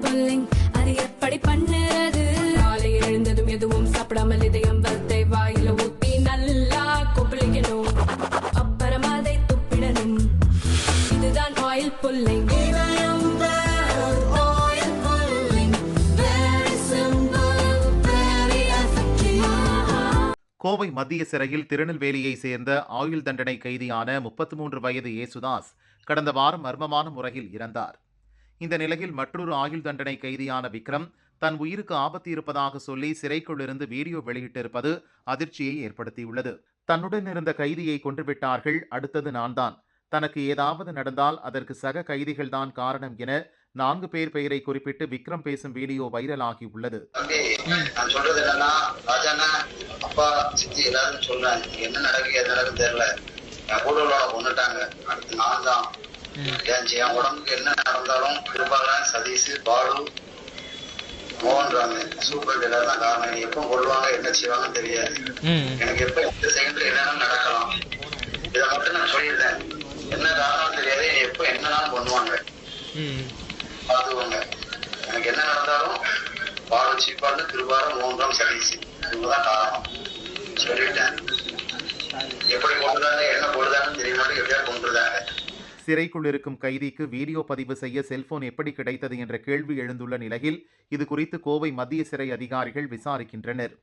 Pulling அது எப்படி பண்ணுறது? காலை எழுந்ததும் எதுவும் சாப்பிடாமல் இதயம் வளத்தை வாயில ஊத்தி நல்லா கொப்பளிக்கணும். அப்புறம் அதை துப்பிடணும். இதுதான் ஆயில் புல்லிங். கோவை மத்திய சிறையில் திருநெல்வேலியை சேர்ந்த ஆயுள் தண்டனை கைதியான 33 வயது ஏசுதாஸ் கடந்த வாரம் மர்மமான முறையில் இறந்தார். இந்த நிலையில் மற்றொரு ஆயுள் தண்டனை கைதியான விக்ரம் தன் உயிருக்கு ஆபத்து இருப்பதாக சொல்லி சிறைக்குள்ளிருந்து வீடியோ வெளியிட்டிருப்பது அதிர்ச்சியை ஏற்படுத்தியுள்ளது. தன்னுடன் இருந்த கைதியை கொன்றுவிட்டார்கள், அடுத்தது நான்தான், தனக்கு ஏதாவது நடந்தால் அதற்கு சக கைதிகள்தான் காரணம் என 4 பேர் பெயரை குறிப்பிட்டு விக்ரம் பேசும் வீடியோ வைரலாகி உள்ளது. நான் சொல்றது என்னன்னா, ராஜாண்ணா, அப்பா, சித்தி எல்லாரும் சொல்றேன், என்ன நடக்கு எது நடக்குன்னு தெரியல. என் கூட உள்ளவங்க கொண்டுட்டாங்க, அடுத்து நான் தான். என் உடம்புக்கு என்ன நடந்தாலும் கிருபாகரன், சதீஷ், பாலு, மோகன்ராமன், சூப்பர் எல்லாரும் தான் காரணம். எப்போ கொள்வாங்க, என்ன செய்வாங்கன்னு தெரியாது. எனக்கு எப்ப எந்த செகண்ட்ல என்னன்னு நடக்கலாம், இதை மட்டும் நான் சொல்லியிருந்தேன். என்ன காரணம் தெரியாது, எப்ப என்னன்னாலும் பண்ணுவாங்க, பார்த்துக்கோங்க. எனக்கு என்ன நடந்தாலும் பாலு, சீப்பாடு, திருவாரம், மோகன்ராம், சதீஷ் இவங்கதான் காரணம் சொல்லிட்டேன். எப்படி கொண்டுதாங்க, என்ன போடுதாங்கன்னு தெரிய மாட்டேன், எப்படியா கொண்டுதாங்க. சிறைக்குள் இருக்கும் கைதிக்கு வீடியோ பதிவு செய்ய செல்போன் எப்படி கிடைத்தது என்ற கேள்வி எழுந்துள்ள நிலையில் இது குறித்து கோவை மத்திய சிறை அதிகாரிகள் விசாரிக்கின்றனர்.